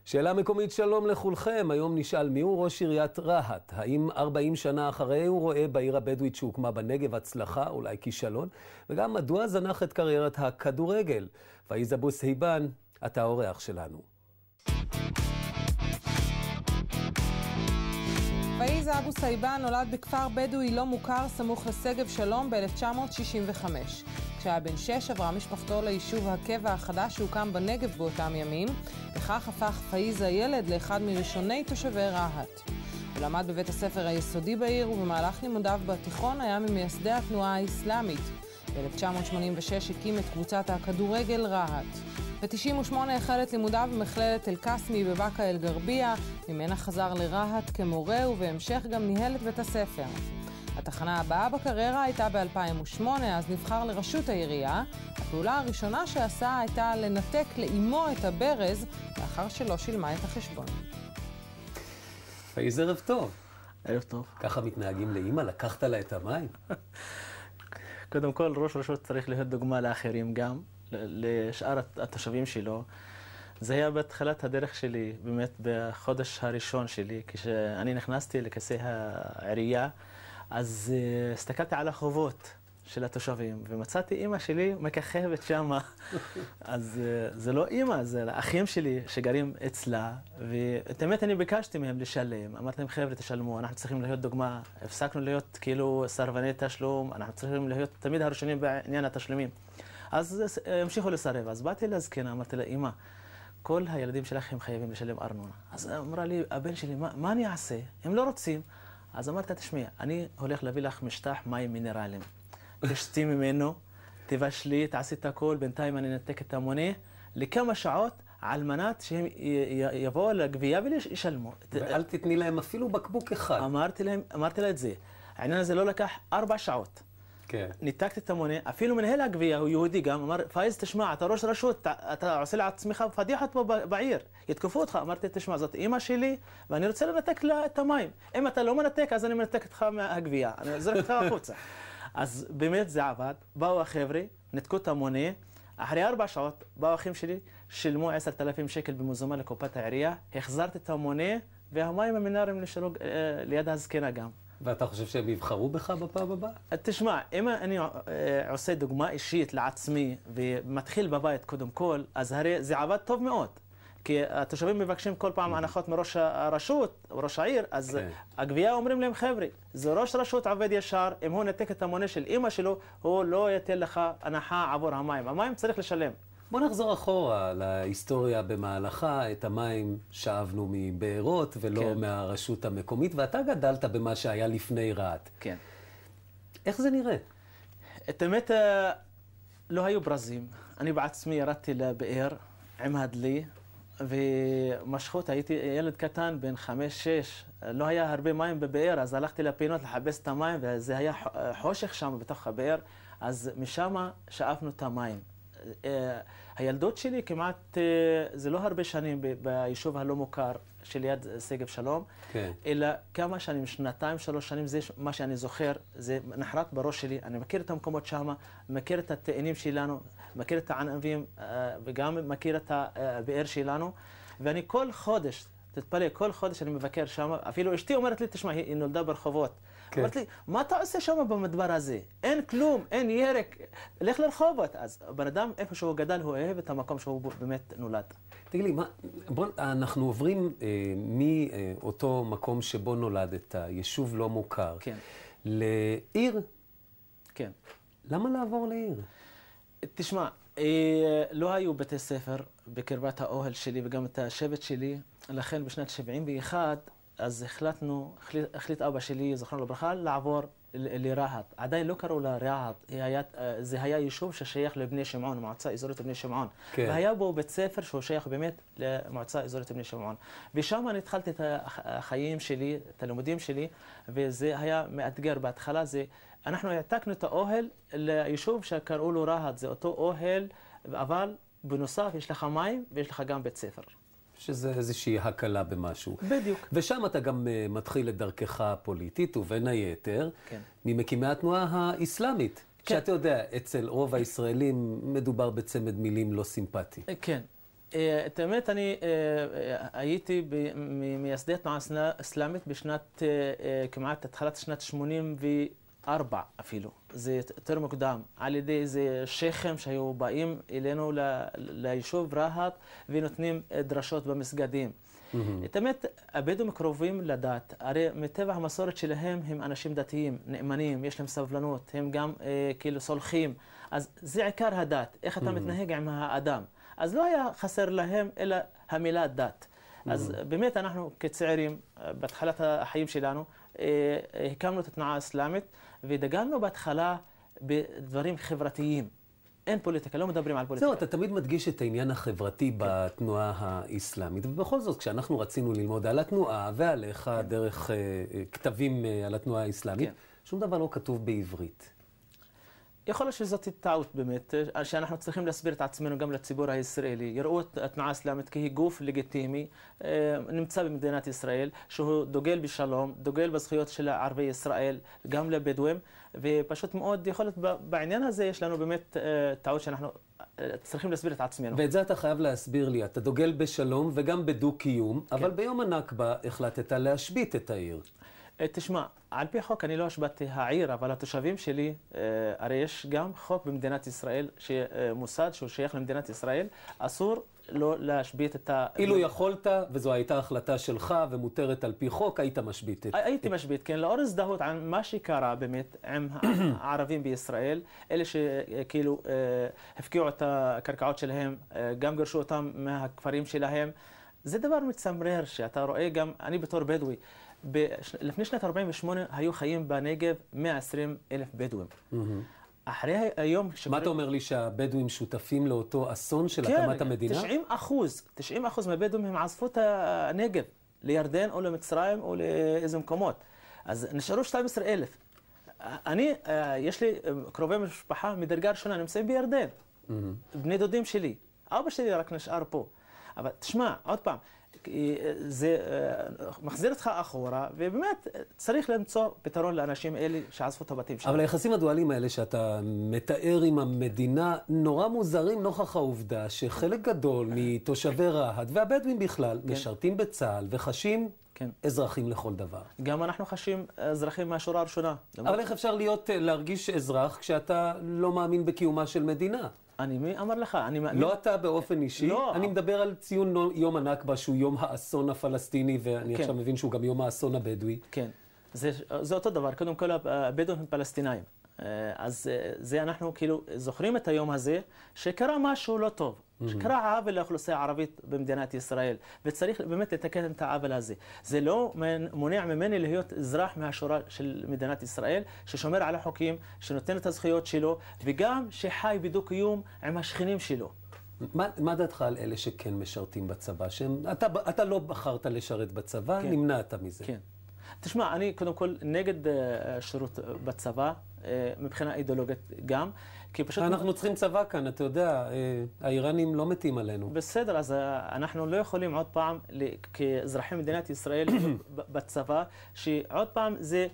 שאלה מקומית, שלום לכולכם. היום נשאל מי הוא ראש עיריית רהט. האם 40 שנה אחרי הוא רואה בעיר הבדואית שהוקמה בנגב הצלחה, אולי כישלון? וגם מדוע זנח את קריירת הכדורגל? פאיז אבו סהיבן, אתה האורח שלנו. פאיז אבו סהיבן נולד בכפר בדואי לא מוכר סמוך לשגב שלום ב-1965. כשהיה בן 6 עברה משפחתו ליישוב הקבע החדש שהוקם בנגב באותם ימים, וכך הפך פאיז הילד לאחד מראשוני תושבי רהט. הוא למד בבית הספר היסודי בעיר, ובמהלך לימודיו בתיכון היה ממייסדי התנועה האסלאמית. ב-1986 הקים את קבוצת הכדורגל רהט. ב-98 החל את לימודיו במכללת אל-קסמי בבאקה אל-גרבייה, ממנה חזר לרהט כמורה ובהמשך גם ניהל את בית הספר. התחנה הבאה בקריירה הייתה ב-2008, אז נבחר לראשות העירייה. הפעולה הראשונה שעשה הייתה לנתק לאמו את הברז, לאחר שלא שילמה את החשבון. פאיז, ערב טוב. ערב טוב. ככה מתנהגים לאמא? לקחת לה את המים? קודם כל, ראש רשות צריך להיות דוגמה לאחרים גם, לשאר התושבים שלו. זה היה בתחילת הדרך שלי, באמת בחודש הראשון שלי, כשאני נכנסתי לכיסא העירייה, אז הסתכלתי על החובות של התושבים, ומצאתי אמא שלי מככבת שמה. אז זה לא אמא, זה האחים שלי שגרים אצלה, ואת האמת אני ביקשתי מהם לשלם. אמרתי להם, חבר'ה, תשלמו, אנחנו צריכים להיות דוגמה. הפסקנו להיות כאילו סרבני תשלום, אנחנו צריכים להיות תמיד הראשונים בעניין התשלומים. אז המשיכו לסרב. אז באתי לזקנה, אמרתי לה, אמא, כל הילדים שלכם חייבים לשלם ארנונה. אז אמרה לי, הבן שלי, מה אני אעשה? הם לא רוצים. אז אמרתי, תשמעי, אני הולך להביא לך משטח מים מינרליים. תשתי ממנו, תבשלי, תעשי את הכל, בינתיים אני נתק את המונה לכמה שעות על מנת שהם יבואו לגבייה וישלמו. ואל תתני להם אפילו בקבוק אחד. אמרתי לה את זה. העניין הזה לא לקח 4 שעות. כן. ניתקתי את המונה, אפילו מנהל הגבייה, הוא יהודי גם, אמר, פאיז, תשמע, אתה ראש רשות, אתה עושה לעצמך פדיחת פה בעיר, יתקפו אותך. אמרתי, תשמע, זאת אמא שלי, ואני רוצה לנתק לה את המים. אם אתה לא מנתק, אז אני מנתק אותך מהגבייה, אני זורק אותך החוצה. אז באמת זה עבד, באו החבר'ה, נתקו את המונה, אחרי 4 שעות, באו אחים שלי, שילמו 10,000 שקל במזומן לקופת העירייה, החזרתי את המונה, והמים המינרליים נשארו ליד הזקנה גם. ואתה חושב שהם יבחרו בך בפעם הבאה? תשמע, אם אני עושה דוגמה אישית לעצמי ומתחיל בבית קודם כל, אז הרי זה עבד טוב מאוד. כי התושבים מבקשים כל פעם הנחות מראש הרשות, ראש העיר, אז הגבייה אומרים להם, חבר'ה, זה ראש רשות עובד ישר, אם הוא נתק את המונה של אמא שלו, הוא לא ייתן לך הנחה עבור המים. המים צריך לשלם. בוא נחזור אחורה להיסטוריה במהלכה. את המים שאבנו מבארות ולא מהרשות המקומית, ואתה גדלת במה שהיה לפני רהט. כן. איך זה נראה? את האמת, לא היו ברזים. אני בעצמי ירדתי לבאר עם הדלי, ומשכות, הייתי ילד קטן, בן 5-6, לא היה הרבה מים בבאר, אז הלכתי לפינות לחפש את המים, וזה היה חושך שם בתוך הבאר, אז משם שאפנו את המים. הילדות שלי כמעט, זה לא הרבה שנים ביישוב הלא מוכר שליד שגב שלום, אלא כמה שנים, 2-3 שנים, זה מה שאני זוכר, זה נחרט בראש שלי. אני מכיר את המקומות שם, מכיר את התאנים שלנו, מכיר את הענבים, וגם מכיר את הבאר שלנו, ואני כל חודש, תתפלא, כל חודש אני מבקר שם. אפילו אשתי אומרת לי, תשמע, היא נולדה ברחובות. אמרת לי, מה אתה עושה שם במדבר הזה? אין כלום, אין ירק, לך לרחובות. אז בן אדם, איפה שהוא גדל, הוא אוהב את המקום שהוא באמת נולד. תגיד לי, אנחנו עוברים מאותו מקום שבו נולדת, יישוב לא מוכר, לעיר? כן. למה לעבור לעיר? תשמע, לא היו בתי ספר בקרבת האוהל שלי וגם את השבט שלי, לכן בשנת 71, אז החליט אבא שלי, זכרונו לברכה, לעבור לרהט. עדיין לא קראו לה רהט, זה היה יישוב ששייך לבני שמעון, מועצה אזורית בני שמעון. והיה בו בית ספר שהוא שייך באמת למועצה אזורית בני שמעון. ושם אני התחלתי את החיים שלי, את הלימודים שלי, וזה היה מאתגר בהתחלה. אנחנו העתקנו את האוהל ליישוב שקראו לו רהט, זה אותו אוהל, אבל בנוסף יש לך מים ויש לך גם בית ספר. שזה איזושהי הקלה במשהו. בדיוק. ושם אתה גם מתחיל את דרכך הפוליטית, ובין היתר, ממקימי התנועה האסלאמית. שאתה יודע, אצל רוב הישראלים מדובר בצמד מילים לא סימפטי. כן. את האמת, אני הייתי ממייסדי התנועה האסלאמית בשנת, כמעט התחלת שנת 84 אפילו. זה יותר מוקדם, על ידי איזה שייחים שהיו באים אלינו ליישוב רהט ונותנים דרשות במסגדים. את האמת, הבדואים קרובים לדת, הרי מטבע המסורת שלהם הם אנשים דתיים, נאמנים, יש להם סבלנות, הם גם כאילו סולחים. אז זה עיקר הדת, איך אתה מתנהג עם האדם. אז לא היה חסר להם אלא המילה דת. אז באמת אנחנו כצעירים, בהתחלת החיים שלנו, הקמנו את התנועה האסלאמית ודגלנו בהתחלה בדברים חברתיים. אין פוליטיקה, לא מדברים על פוליטיקה. זהו, אתה תמיד מדגיש את העניין החברתי בתנועה האסלאמית, ובכל זאת, כשאנחנו רצינו ללמוד על התנועה ועליך דרך כתבים על התנועה האסלאמית, שום דבר לא כתוב בעברית. יכול להיות שזאת טעות באמת, שאנחנו צריכים להסביר את עצמנו גם לציבור הישראלי. יראו את התנועה האסלאמית כהיא גוף לגיטימי, נמצא במדינת ישראל, שהוא דוגל בשלום, דוגל בזכויות של ערבי ישראל, גם לבדואים, ופשוט מאוד יכול להיות בעניין הזה יש לנו באמת טעות שאנחנו צריכים להסביר את עצמנו. ואת זה אתה חייב להסביר לי, אתה דוגל בשלום וגם בדו-קיום, אבל ביום הנכבה החלטת להשבית את העיר. תשמע, על פי חוק אני לא השבתתי העיר, אבל התושבים שלי, הרי יש גם חוק במדינת ישראל, שמוסד שהוא שייך למדינת ישראל, אסור לא להשבית את ה... אילו יכולת, וזו הייתה החלטה שלך ומותרת על פי חוק, היית משבית. הייתי משבית, כן, לאור הזדהות על מה שקרה באמת עם הערבים בישראל, אלה שכאילו הפקיעו את הקרקעות שלהם, גם גרשו אותם מהכפרים שלהם. זה דבר מצמרר שאתה רואה גם, אני בתור בדואי, לפני שנת 48 היו חיים בנגב 120,000 בדואים. אחרי היום... מה אתה אומר לי שהבדואים שותפים לאותו אסון של הקמת המדינה? 90% מהבדואים הם עזבו את הנגב, לירדן או למצרים או לאיזה מקומות. אז נשארו 12,000. יש לי קרובי משפחה מדרגה ראשונה, נמצאים בירדן. בני דודים שלי. אבא שלי רק נשאר פה. אבל תשמע, עוד פעם, זה מחזיר אותך אחורה, ובאמת צריך למצוא פתרון לאנשים אלה שעזבו את הבתים שלהם. אבל היחסים הדואליים האלה שאתה מתאר עם המדינה נורא מוזרים נוכח העובדה שחלק גדול מתושבי רהט והבדואים בכלל משרתים בצה"ל וחשים אזרחים לכל דבר. גם אנחנו חשים אזרחים מהשורה הראשונה. אבל איך אפשר להרגיש אזרח כשאתה לא מאמין בקיומה של מדינה? מי אמר לך? אני מאמין... לא אתה באופן אישי, אני מדבר על ציון יום הנכבה שהוא יום האסון הפלסטיני, ואני עכשיו מבין שהוא גם יום האסון הבדואי. כן, זה אותו דבר. קודם כל, הבדואים הם פלסטינאים. אז זה אנחנו כאילו זוכרים את היום הזה שקרה משהו לא טוב, שקרה עוול לאוכלוסייה הערבית במדינת ישראל, וצריך באמת לתקן את העוול הזה. זה לא מונע ממני להיות אזרח מהשורה של מדינת ישראל, ששומר על החוקים, שנותן את הזכויות שלו, וגם שחי בדו-קיום עם השכנים שלו. מה דעתך על אלה שכן משרתים בצבא? אתה לא בחרת לשרת בצבא, נמנעת מזה. כן. תשמע, אני קודם כל נגד שירות בצבא, מבחינה אידיאולוגית גם, כי פשוט... אנחנו צריכים צבא כאן, אתה יודע, האיראנים לא מתים עלינו. בסדר, אז אנחנו לא יכולים עוד פעם, כאזרחי מדינת ישראל בצבא, שעוד פעם זה,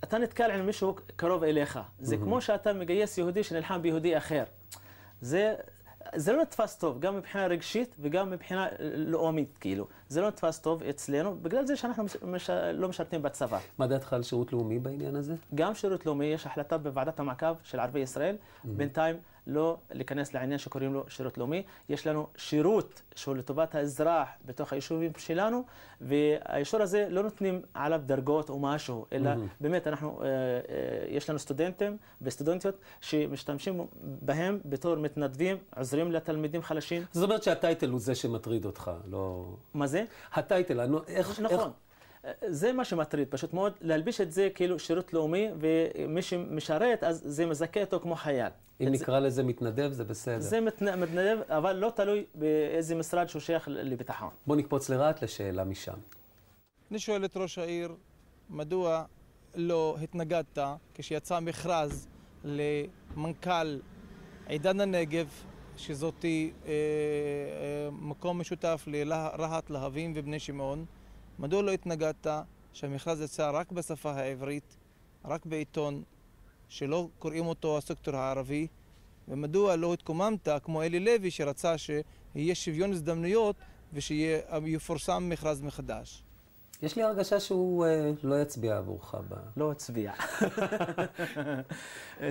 אתה נתקל עם מישהו קרוב אליך. זה כמו שאתה מגייס יהודי שנלחם ביהודי אחר. זה לא נתפס טוב, גם מבחינה רגשית וגם מבחינה לאומית, כאילו. זה לא נתפס טוב אצלנו, בגלל זה שאנחנו לא משרתים בצבא. מה דעתך על שירות לאומי בעניין הזה? גם שירות לאומי, יש החלטה בוועדת המעקב של ערבי ישראל, בינתיים לא להיכנס לעניין שקוראים לו שירות לאומי. יש לנו שירות שהוא לטובת האזרח בתוך היישובים שלנו, והאישור הזה לא נותנים עליו דרגות או משהו, אלא באמת יש לנו סטודנטים וסטודנטיות שמשתמשים בהם בתור מתנדבים, עוזרים לתלמידים חלשים. זאת אומרת שהטייטל הוא זה שמטריד אותך, לא... מה זה? הטייטל, נכון. זה מה שמטריד, פשוט מאוד להלביש את זה כאילו שירות לאומי, ומי שמשרת אז זה מזכה אותו כמו חייל. אם נקרא לזה מתנדב זה בסדר. זה מתנדב, אבל לא תלוי באיזה משרד שהוא שייך לביטחון. בוא נקפוץ לרהט לשאלה משם. אני שואל את ראש העיר, מדוע לא התנגדת כשיצא מכרז למנכ"ל עידן הנגב, שזאת מקום משותף לרהט, להבים ובני שמעון, מדוע לא התנגדת שהמכרז יצא רק בשפה העברית, רק בעיתון שלא קוראים אותו הסקטור הערבי, ומדוע לא התקוממת כמו אלי לוי שרצה יהיה שוויון הזדמנויות ושיפורסם מכרז מחדש. יש לי הרגשה שהוא לא יצביע עבורך. לא הצביע.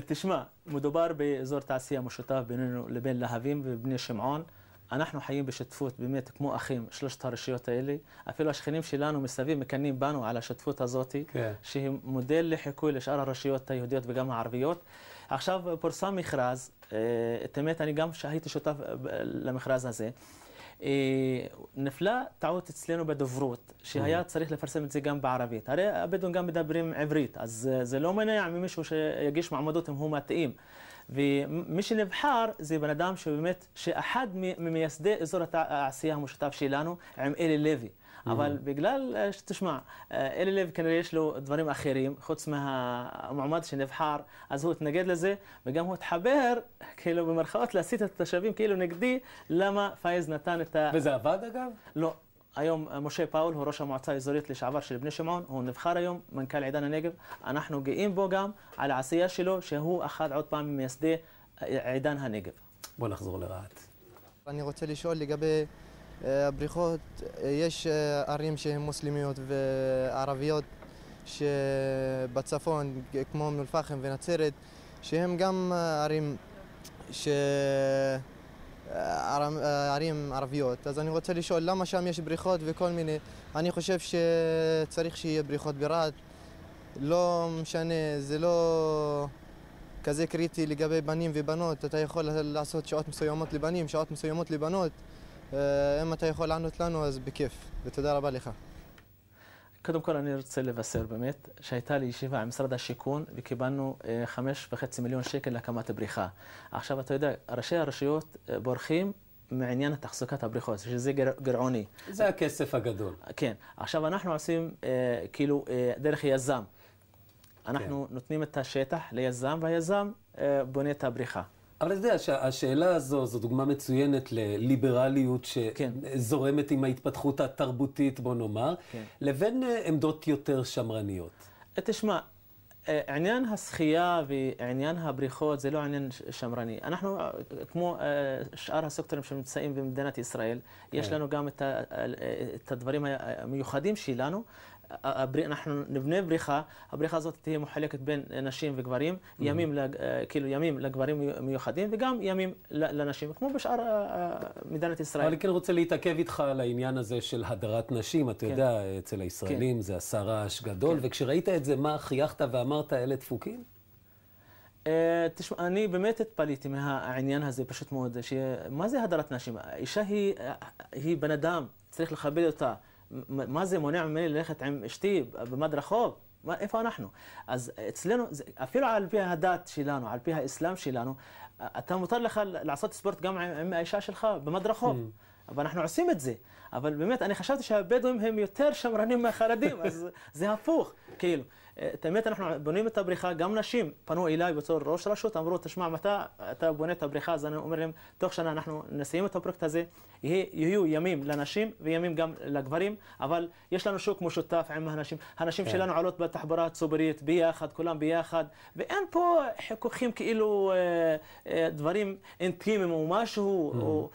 תשמע, מדובר באזור תעשייה משותף בינינו לבין להבים ובני שמעון. אנחנו חיים בשותפות באמת כמו אחים, שלושת הרשויות האלה. אפילו השכנים שלנו מסביב מקנאים בנו על השותפות הזאת, שהיא מודל לחיקוי לשאר הרשויות היהודיות וגם הערביות. עכשיו פורסם מכרז, את האמת אני גם הייתי שותף למכרז הזה. נפלה טעות אצלנו בדוברות, שהיה צריך לפרסם את זה גם בערבית. הרי הבדואים גם מדברים עברית, אז זה לא מנע ממישהו שיגיש מעמדות אם הוא מתאים. ומי שנבחר זה בן אדם שבאמת, שאחד ממייסדי אזור התעשייה המשותף שלנו, עם אלי לוי. אבל בגלל שתשמע, אלי לוי כנראה יש לו דברים אחרים, חוץ מהמועמד שנבחר, אז הוא התנגד לזה, וגם הוא התחבר, כאילו במרכאות, להסית את התושבים כאילו נגדי, למה פאיז נתן את וזה עבד אגב? לא. היום משה פאול הוא ראש המועצה האזורית לשעבר של בני שמעון, הוא נבחר היום, מנכ"ל עידן הנגב. אנחנו גאים בו גם על העשייה שלו, שהוא אחד עוד פעם ממייסדי עידן הנגב. בוא נחזור לרהט. אני רוצה לשאול לגבי הבריכות, יש ערים שהן מוסלמיות וערביות שבצפון, כמו אום אל-פחם ונצרת, שהן גם ערים ערביות. אז אני רוצה לשאול למה שם יש בריכות וכל מיני. אני חושב שצריך שיהיה בריכות ברהט. לא משנה, זה לא כזה קריטי לגבי בנים ובנות. אתה יכול לעשות שעות מסוימות לבנים, שעות מסוימות לבנות. אם אתה יכול לענות לנו, אז בכיף. ותודה רבה לך. קודם כל אני רוצה לבשר באמת שהייתה לי ישיבה עם משרד השיכון וקיבלנו 5.5 מיליון שקל להקמת בריכה. עכשיו אתה יודע, ראשי הרשויות בורחים מעניין תחזוקת הבריכות, שזה גרעוני. זה הכסף הגדול. כן. עכשיו אנחנו עושים כאילו דרך יזם. אנחנו נותנים את השטח ליזם והיזם בונה את הבריכה. אבל אתה יודע שהשאלה הזו זו דוגמה מצוינת לליברליות שזורמת עם ההתפתחות התרבותית, בוא נאמר, לבין עמדות יותר שמרניות. תשמע, עניין השחייה ועניין הבריכות זה לא עניין שמרני. אנחנו, כמו שאר הסקטורים שנמצאים במדינת ישראל, יש לנו גם את הדברים המיוחדים שלנו. אנחנו נבנה בריכה, הבריכה הזאת תהיה מחלקת בין נשים וגברים, ימים לגברים מיוחדים וגם ימים לנשים, כמו בשאר מדינת ישראל. אבל אני כן רוצה להתעכב איתך על העניין הזה של הדרת נשים. אתה יודע, אצל הישראלים זה עשה רעש גדול, וכשראית את זה, מה חייכת ואמרת, אלה דפוקים? תשמע, אני באמת התפליתי מהעניין הזה, פשוט מאוד, מה זה הדרת נשים? האישה היא בן אדם, צריך לכבד אותה. מה זה מונע ממני ללכת עם אשתי במד רחוב? איפה אנחנו? אז אצלנו, אפילו על פי הדת שלנו, על פי האסלאם שלנו, אתה מותר לך לעשות ספורט גם עם האישה שלך במד רחוב. אבל אנחנו עושים את זה. אבל באמת, אני חשבתי שהבדואים הם יותר שמרנים מהחרדים, אז זה הפוך, כאילו. את האמת, אנחנו בונים את הבריכה, גם נשים פנו אליי בתור ראש רשות, אמרו, תשמע, מתי אתה בונה את הבריכה? אז אני אומר להם, תוך שנה אנחנו נסיים את הפרויקט הזה, יהיו ימים לנשים וימים גם לגברים, אבל יש לנו שוק משותף עם הנשים. הנשים שלנו עולות בתחבורה הציבורית ביחד, כולם ביחד, ואין פה חיכוכים כאילו דברים אינטימיים או משהו, או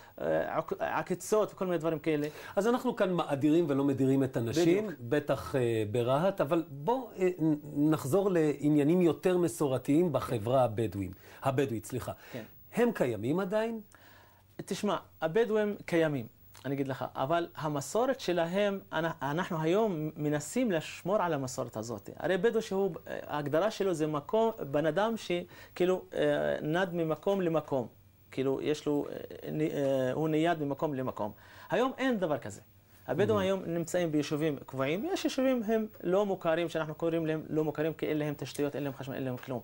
עקיצות וכל מיני דברים כאלה. אז אנחנו כאן מאדירים ולא מדירים את הנשים, בטח ברהט, אבל בוא נחזור לעניינים יותר מסורתיים בחברה הבדואית, סליחה. הם קיימים עדיין? תשמע, הבדואים קיימים, אני אגיד לך, אבל המסורת שלהם, אנחנו היום מנסים לשמור על המסורת הזאת. הרי בדואי ההגדרה שלו זה מקום, בן אדם שכאילו נד ממקום למקום. כאילו יש לו, הוא נייד ממקום למקום. היום אין דבר כזה. הבדואים היום נמצאים ביישובים קבועים, ויש יישובים הם לא מוכרים, שאנחנו קוראים להם לא מוכרים, כי אין להם תשתיות, אין להם חשמל, אין להם כלום.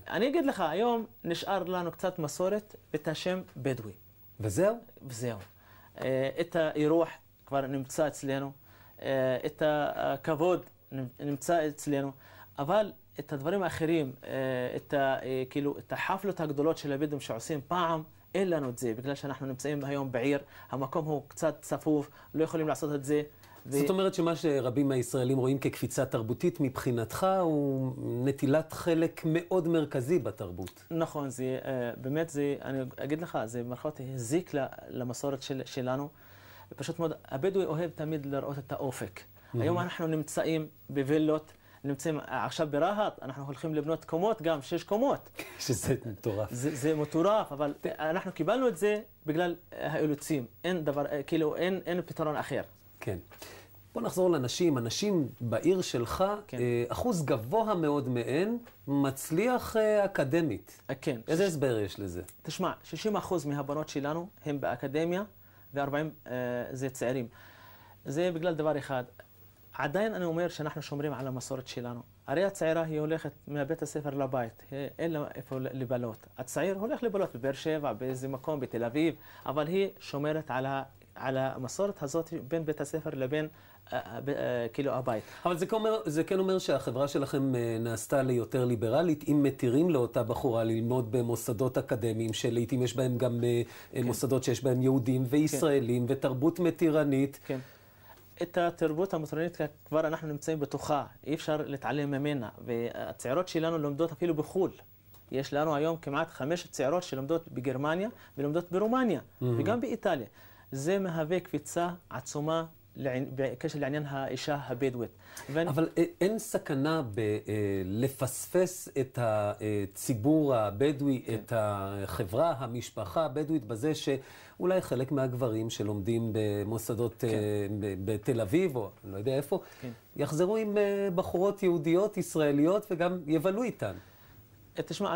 אני אגיד לך, היום נשאר לנו קצת מסורת את השם בדואי. וזהו? וזהו. את האירוח כבר נמצא אצלנו, את הכבוד נמצא אצלנו, אבל את הדברים האחרים, כאילו, את החפלות הגדולות של הבדואים שעושים פעם, אין לנו את זה, בגלל שאנחנו נמצאים היום בעיר, המקום הוא קצת צפוף, לא יכולים לעשות את זה. זאת אומרת שמה שרבים מהישראלים רואים כקפיצה תרבותית, מבחינתך הוא נטילת חלק מאוד מרכזי בתרבות. נכון, זה באמת, אני אגיד לך, זה במרכאות הזיק למסורת שלנו. פשוט מאוד, הבדואי אוהב תמיד לראות את האופק. היום אנחנו נמצאים בווילות, נמצאים עכשיו ברהט, אנחנו הולכים לבנות קומות גם, 6 קומות. שזה מטורף. זה מטורף, אבל אנחנו קיבלנו את זה בגלל האילוצים. אין דבר, כאילו, אין פתרון אחר. כן. בוא נחזור לנשים. הנשים בעיר שלך, כן. אחוז גבוה מאוד מהן מצליח אקדמית. כן. איזה הסבר יש לזה? תשמע, 60% מהבנות שלנו הם באקדמיה, ו40 זה צעירים. זה בגלל דבר אחד. עדיין אני אומר שאנחנו שומרים על המסורת שלנו. הרי הצעירה היא הולכת מבית הספר לבית, אין לה איפה לבלות. הצעיר הולך לבלות בבאר שבע, באיזה מקום, בתל אביב, אבל היא שומרת על המסורת הזאת בין בית הספר לבין כאילו הבית. אבל זה כן אומר שהחברה שלכם נעשתה ליותר ליברלית, אם מתירים לאותה בחורה ללמוד במוסדות אקדמיים, שלעיתים יש בהם גם מוסדות שיש בהם יהודים וישראלים ותרבות מתירנית. כן. את התרבות המתירנית כבר אנחנו נמצאים בתוכה, אי אפשר להתעלם ממנה, והצעירות שלנו לומדות אפילו בחו"ל. יש לנו היום כמעט 5 צעירות שלומדות בגרמניה ולומדות ברומניה וגם באיטליה. זה מהווה קפיצה עצומה בקשר לעניין האישה הבדואית. אבל אין סכנה בלפספס את הציבור הבדואי, את החברה, המשפחה הבדואית, בזה שאולי חלק מהגברים שלומדים במוסדות בתל אביב, או לא יודע איפה, יחזרו עם בחורות יהודיות, ישראליות, וגם יבלו איתן. תשמע,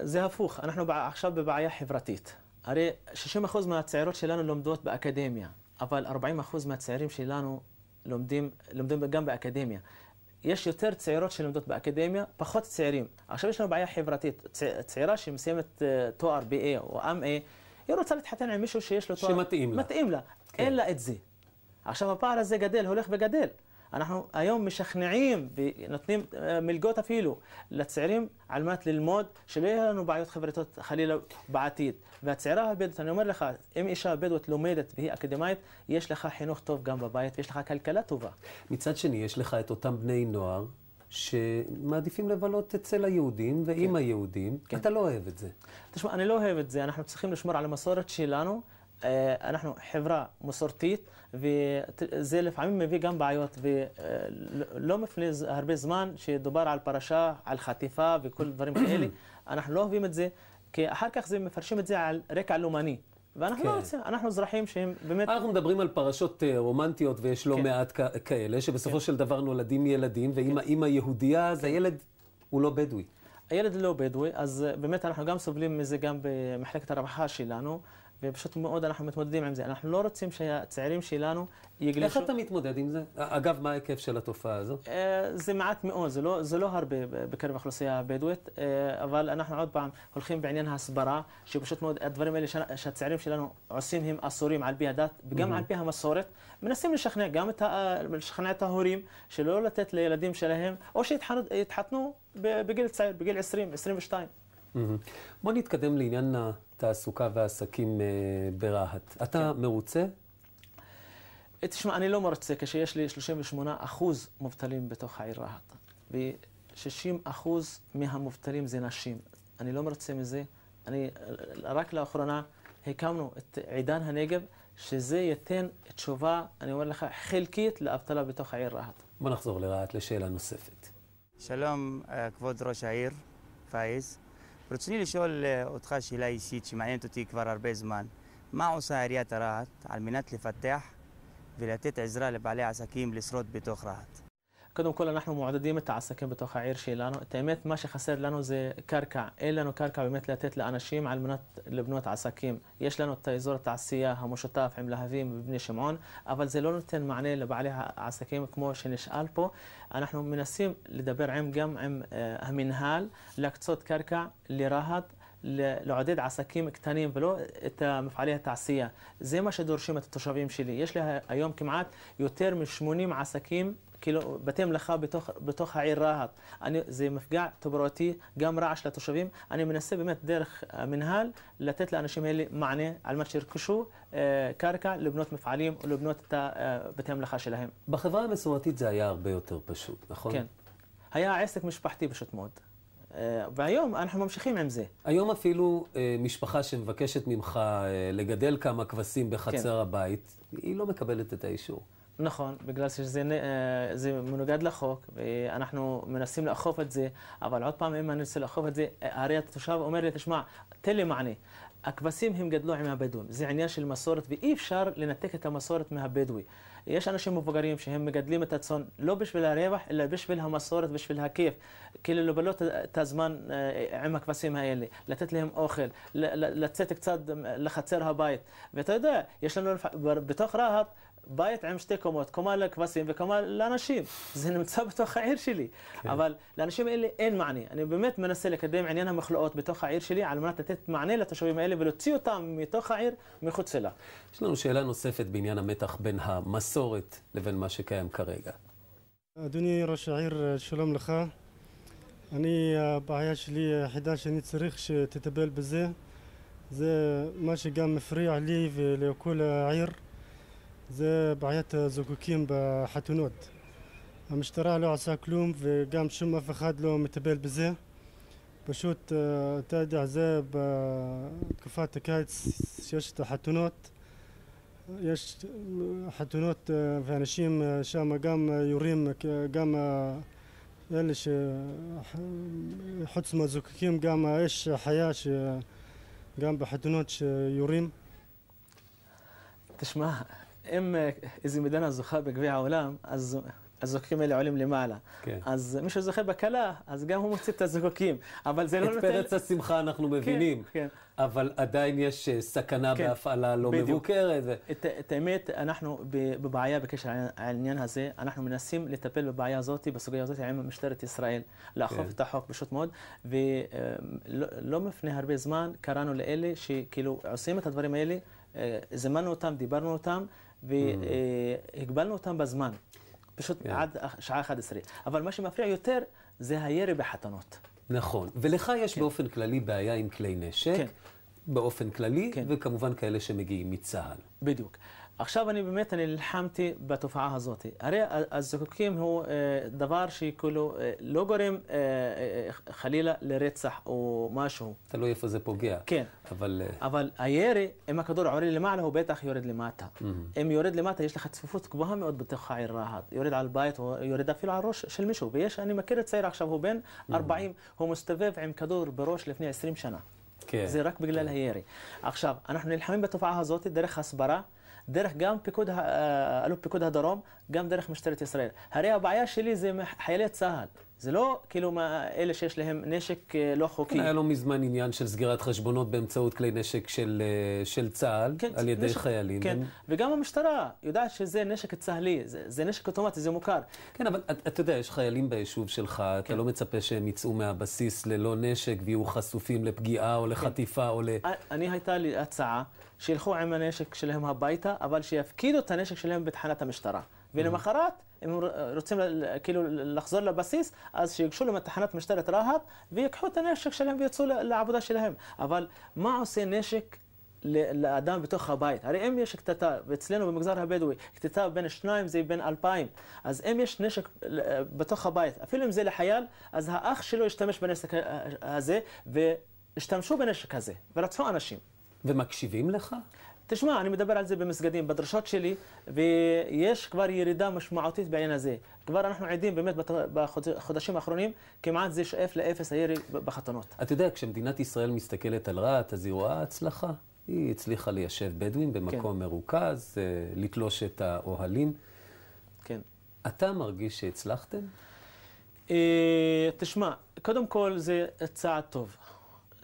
זה הפוך, אנחנו עכשיו בבעיה חברתית. הרי 60% מהצעירות שלנו לומדות באקדמיה, אבל 40% מהצעירים שלנו לומדים גם באקדמיה. יש יותר צעירות שלומדות באקדמיה, פחות צעירים. עכשיו יש לנו בעיה חברתית. צעירה שמסיימת תואר BA או MA, היא רוצה להתחתן עם מישהו שיש לו תואר מתאים לה. כן. אין לה את זה. עכשיו הפער הזה גדל, הולך וגדל. אנחנו היום משכנעים ונותנים מלגות אפילו לצעירים על מנת ללמוד, שלא יהיו לנו בעיות חברתיות חלילה בעתיד. והצעירה הבדואית, אני אומר לך, אם אישה הבדואית לומדת והיא אקדמאית, יש לך חינוך טוב גם בבית ויש לך כלכלה טובה. מצד שני, יש לך את אותם בני נוער שמעדיפים לבלות אצל היהודים ועם היהודים. אתה לא אוהב את זה. תשמע, אני לא אוהב את זה. אנחנו צריכים לשמור על המסורת שלנו. אנחנו חברה מסורתית, וזה לפעמים מביא גם בעיות, ולא לפני הרבה זמן שדובר על פרשה, על חטיפה וכל דברים כאלה, אנחנו לא אוהבים את זה, כי אחר כך זה מפרשים את זה על רקע לאומני, ואנחנו לא רוצים, אנחנו אזרחים שהם באמת... אנחנו מדברים על פרשות רומנטיות, ויש לא מעט כאלה, שבסופו של דבר נולדים ילדים, ואם האמא יהודייה, אז הילד הוא לא בדואי. הילד לא בדואי, אז באמת אנחנו גם סובלים מזה גם במחלקת הרווחה שלנו, ופשוט מאוד אנחנו מתמודדים עם זה. אנחנו לא רוצים שהצעירים שלנו יגלשו... איך אתה מתמודד עם זה? אגב, מה ההיקף של התופעה הזו? זה מעט מאוד, זה לא הרבה בקרב האוכלוסייה הבדואית, אבל אנחנו עוד פעם הולכים בעניין ההסברה, שפשוט מאוד הדברים האלה שהצעירים שלנו עושים הם אסורים על פי הדת, וגם על פי המסורת. מנסים לשכנע גם לשכנע את ההורים, שלא לתת לילדים שלהם, או שיתחתנו בגיל צעיר, בגיל 20, 22. בוא נתקדם לעניין התעסוקה והעסקים ברהט. אתה מרוצה? תשמע, אני לא מרוצה כשיש לי 38% מובטלים בתוך העיר רהט, ו-60% מהמובטלים זה נשים. אני לא מרוצה מזה. רק לאחרונה הקמנו את עידן הנגב, שזה ייתן תשובה, אני אומר לך, חלקית לאבטלה בתוך העיר רהט. בוא נחזור לרהט לשאלה נוספת. שלום, כבוד ראש העיר, פאיז. ברצוני לשאול אותך שאלה אישית שמעניינת אותי כבר הרבה זמן. מה עושה עיריית רהט על מנת לפתח ולתת עזרה לבעלי עסקים לשרוד בתוך רהט? קודם כל אנחנו מעודדים את העסקים בתוך העיר שלנו. את האמת, מה שחסר לנו זה קרקע. אין לנו קרקע באמת לתת לאנשים על מנת לבנות עסקים. יש לנו את האזור התעשייה המשותף עם להבים ובני שמעון, אבל זה לא נותן מענה לבעלי העסקים כמו שנשאל פה. אנחנו מנסים לדבר גם עם המנהל, להקצות קרקע לרהט, לעודד עסקים קטנים ולא את מפעלי התעשייה. זה מה שדורשים את התושבים שלי. יש לי היום כמעט יותר מ-80 עסקים, כאילו בתי מלאכה בתוך העיר רהט. זה מפגע תברואתי, גם רעש לתושבים. אני מנסה באמת דרך המנהל לתת לאנשים האלה מענה על מנת שירכשו קרקע לבנות מפעלים או לבנות את בתי המלאכה שלהם. בחברה המסורתית זה היה הרבה יותר פשוט, נכון? כן. היה עסק משפחתי פשוט מאוד. והיום אנחנו ממשיכים עם זה. היום אפילו משפחה שמבקשת ממך לגדל כמה כבשים בחצר הבית, היא לא מקבלת את האישור. נכון, בגלל שזה מנוגד לחוק, ואנחנו מנסים לאכוף את זה, אבל עוד פעם, אם אני רוצה לאכוף את זה, הרי התושב אומר לי, תשמע, תן לי מענה. הכבשים הם גדלו עם הבדואים, זה עניין של מסורת, ואי אפשר לנתק את המסורת מהבדואי. יש אנשים מבוגרים שהם מגדלים את הצאן לא בשביל הרווח, אלא בשביל המסורת, בשביל הכיף. כאילו לבלות את הזמן עם הכבשים האלה, לתת להם אוכל, לצאת קצת לחצר הבית. ואתה יודע, יש לנו בתוך רהט בית עם 2 קומות, קומה לכבשים וקומה לאנשים. זה נמצא בתוך העיר שלי. כן. אבל לאנשים האלה אין מענה. אני באמת מנסה לקדם עניין המכלאות בתוך העיר שלי על מנת לתת מענה לתושבים האלה ולהוציא אותם מתוך העיר מחוץ לה. יש לנו שאלה נוספת בעניין המתח בין המסורת לבין מה שקיים כרגע. אדוני ראש העיר, שלום לך. הבעיה שלי היחידה שאני צריך שתטפל בזה, זה מה שגם מפריע לי ולכל העיר. זה בעיית הזיקוקים בחתונות. המשטרה לא עושה כלום וגם שום אף אחד לא מטפל בזה. פשוט, אתה יודע, זה בתקופת הקיץ שיש את החתונות. יש חתונות ואנשים שם גם יורים, גם אלה שחוץ מהזיקוקים גם יש חיה שגם בחתונות שיורים. תשמע, אם איזו מדינה זוכה בגביע העולם, אז הזיקוקים האלה עולים למעלה. כן. אז מי שזוכה בקלה, אז גם הוא מוציא את הזיקוקים. אבל זה לא נותן... את פרץ השמחה אנחנו מבינים. כן, כן. אבל עדיין יש סכנה כן. בהפעלה לא מבוקרת. את האמת, אנחנו בבעיה בקשר לעניין הזה, אנחנו מנסים לטפל בבעיה הזאת, בסוגיה הזאת, עם משטרת ישראל, לאכוף כן. את החוק פשוט מאוד, ולא לפני הרבה זמן קראנו לאלה שכאילו עושים את הדברים האלה, זמנו אותם, דיברנו אותם, והגבלנו אותם בזמן, פשוט עד שעה 11. אבל מה שמפריע יותר זה הירי בחתונות. נכון. ולך יש באופן כללי בעיה עם כלי נשק, באופן כללי, וכמובן כאלה שמגיעים מצה"ל. בדיוק. עכשיו אני נלחמתי בתופעה הזאת. הרי הזיקוקים הוא דבר שכאילו לא גורם חלילה לרצח או משהו. תלוי איפה זה פוגע. כן. אבל הירי, אם הכדור עולה למעלה, הוא בטח יורד למטה. אם יורד למטה, יש לך צפיפות גבוהה מאוד בתוך העיר רהט. יורד על בית, או יורד אפילו על ראש של מישהו. אני מכיר את צעיר עכשיו, הוא בן 40, הוא מסתובב עם כדור בראש לפני 20 שנה. זה רק בגלל הירי. עכשיו, אנחנו נלחמים בתופעה הזאת דרך הסברה, דרך גם אלוף פיקוד הדרום, גם דרך משטרת ישראל. הרי הבעיה שלי זה חיילי צה"ל. זה לא כאילו אלה שיש להם נשק לא חוקי. היה לא מזמן עניין של סגירת חשבונות באמצעות כלי נשק של צה"ל, על ידי חיילים. כן, וגם המשטרה יודעת שזה נשק צה"לי, זה נשק אוטומטי, זה מוכר. כן, אבל אתה יודע, יש חיילים ביישוב שלך, אתה לא מצפה שהם יצאו מהבסיס ללא נשק ויהיו חשופים לפגיעה או לחטיפה או אני הייתה לי הצעה שילכו עם הנשק שלהם הביתה, אבל שיפקידו את הנשק שלהם בתחנת המשטרה. ולמחרת, אם רוצים כאילו לחזור לבסיס, אז שיגשו לתחנת משטרת רהט ויקחו את הנשק שלהם ויצאו לעבודה שלהם. אבל מה עושה נשק לאדם בתוך הבית? הרי אם יש קטטה, ואצלנו במגזר הבדואי, קטטה בין 2 זה בין 2,000, אז אם יש נשק בתוך הבית, אפילו אם זה לחייל, אז האח שלו ישתמש בנשק הזה, והשתמשו בנשק הזה, ורצחו אנשים. ומקשיבים לך? תשמע, אני מדבר על זה במסגדים, בדרשות שלי, ויש כבר ירידה משמעותית בעניין הזה. כבר אנחנו עדים באמת בחודשים האחרונים, כמעט זה שואף לאפס הירי בחתונות. אתה יודע, כשמדינת ישראל מסתכלת על רהט, אז היא רואה הצלחה. היא הצליחה ליישב בדואים במקום מרוכז, לתלוש את האוהלים. כן. אתה מרגיש שהצלחתם? תשמע, קודם כל זה צעד טוב.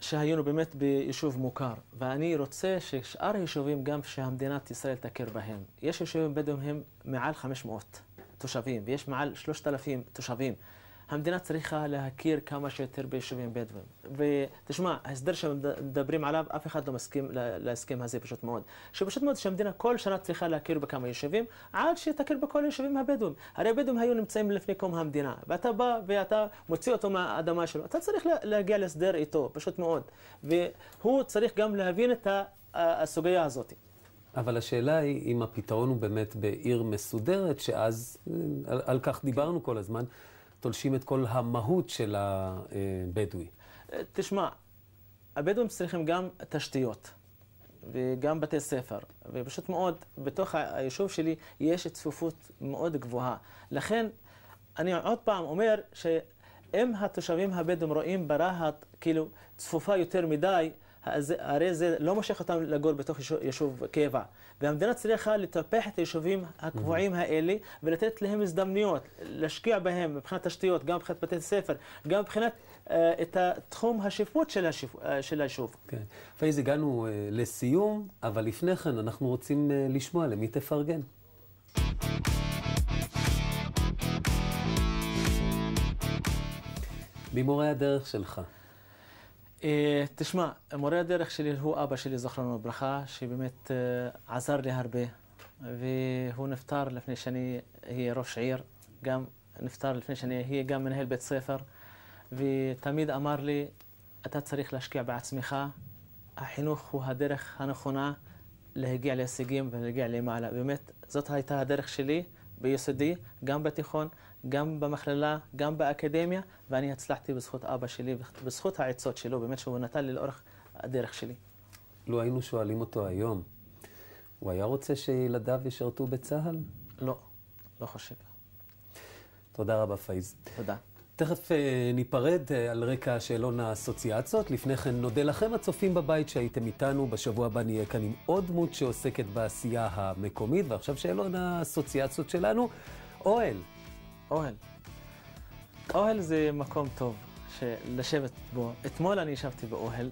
שהיינו באמת ביישוב מוכר, ואני רוצה ששאר היישובים גם שהמדינת ישראל תכיר בהם. יש יישובים בדואים הם מעל 500 תושבים, ויש מעל 3,000 תושבים. המדינה צריכה להכיר כמה שיותר ביישובים בדואים. ותשמע, ההסדר שמדברים עליו, אף אחד לא מסכים להסכם הזה פשוט מאוד. שפשוט מאוד שהמדינה כל שנה צריכה להכיר בכמה יישובים, עד שתכיר בכל היישובים הבדואים. הרי הבדואים היו נמצאים לפני קום המדינה, ואתה בא ואתה מוציא אותו מהאדמה שלו. אתה צריך להגיע להסדר איתו, פשוט מאוד. והוא צריך גם להבין את הסוגיה הזאת. אבל השאלה היא אם הפתרון הוא באמת בעיר מסודרת, שאז, על כך דיברנו כל הזמן, תולשים את כל המהות של הבדואי. תשמע, הבדואים צריכים גם תשתיות וגם בתי ספר, ופשוט מאוד, בתוך היישוב שלי יש צפופות מאוד גבוהה. לכן, אני עוד פעם אומר שאם התושבים הבדואים רואים ברהט כאילו צפופה יותר מדי, הרי זה לא מושך אותם לגור בתוך יישוב קבע. והמדינה צריכה לטפח את היישובים הקבועים האלה ולתת להם הזדמנויות, להשקיע בהם מבחינת תשתיות, גם מבחינת בתי ספר, גם מבחינת את תחום השיפוט של היישוב. כן. פייז, הגענו לסיום, אבל לפני כן אנחנו רוצים לשמוע למי תפרגן. ממורה הדרך שלך. תשמע, מורה הדרך שלי הוא אבא שלי, זכרונו לברכה, שבאמת עזר לי הרבה, והוא נפטר לפני שאני אהיה ראש עיר, גם נפטר לפני שאני אהיה גם מנהל בית ספר, ותמיד אמר לי, אתה צריך להשקיע בעצמך, החינוך הוא הדרך הנכונה להגיע להישגים ולהגיע למעלה. באמת, זאת הייתה הדרך שלי ביסודי, גם בתיכון, גם במכללה, גם באקדמיה, ואני הצלחתי בזכות אבא שלי, בזכות העצות שלו, באמת שהוא נתן לי לאורך הדרך שלי. לו היינו שואלים אותו היום, הוא היה רוצה שילדיו ישרתו בצה"ל? לא, לא חושב. תודה רבה, פייז. תודה. תכף ניפרד על רקע שאלון האסוציאציות. לפני כן נודה לכם הצופים בבית שהייתם איתנו. בשבוע הבא נהיה כאן עם עוד דמות שעוסקת בעשייה המקומית. ועכשיו שאלון האסוציאציות שלנו, אוהל. אוהל. אוהל זה מקום טוב לשבת בו. אתמול אני ישבתי באוהל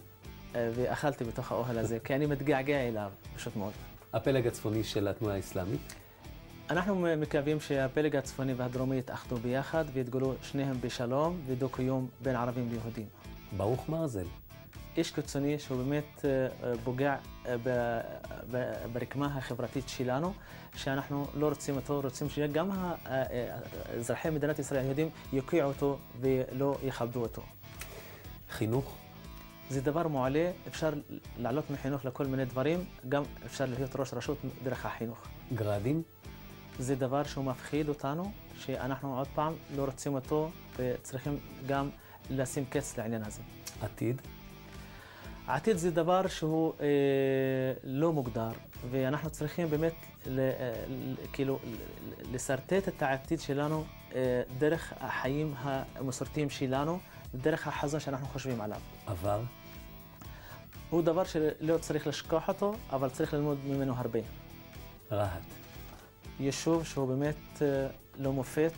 ואכלתי בתוך האוהל הזה, כי אני מתגעגע אליו, פשוט מאוד. הפלג הצפוני של התנועה האסלאמית? אנחנו מקווים שהפלג הצפוני והדרומי יתאחדו ביחד ויתגלו שניהם בשלום ודו-קיום בין ערבים ליהודים. ברוך מרזל. איש קיצוני שהוא באמת פוגע ברקמה החברתית שלנו, שאנחנו לא רוצים אותו, רוצים שגם אזרחי מדינת ישראל היהודים יוקיעו אותו ולא יכבדו אותו. חינוך? זה דבר מעולה, אפשר לעלות מחינוך לכל מיני דברים, גם אפשר להיות ראש רשות דרך החינוך. גרדים? זה דבר שהוא מפחיד אותנו, שאנחנו עוד פעם לא רוצים אותו וצריכים גם לשים קץ לעניין הזה. עתיד? העתיד זה דבר שהוא לא מוגדר, ואנחנו צריכים באמת כאילו לסרטט את העתיד שלנו דרך החיים המסורתיים שלנו, דרך החזון שאנחנו חושבים עליו. עבר? הוא דבר שלא צריך לשכוח אותו, אבל צריך ללמוד ממנו הרבה. רהט? יישוב שהוא באמת לא מופת,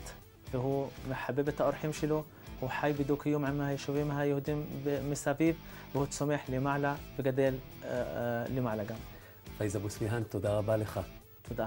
והוא מחבב את האורחים שלו, הוא חי בדו-קיום עם היישובים היהודים מסביב, והוא צומח למעלה וגדל למעלה גם. פייז אבו סביהאן, תודה רבה לך. תודה.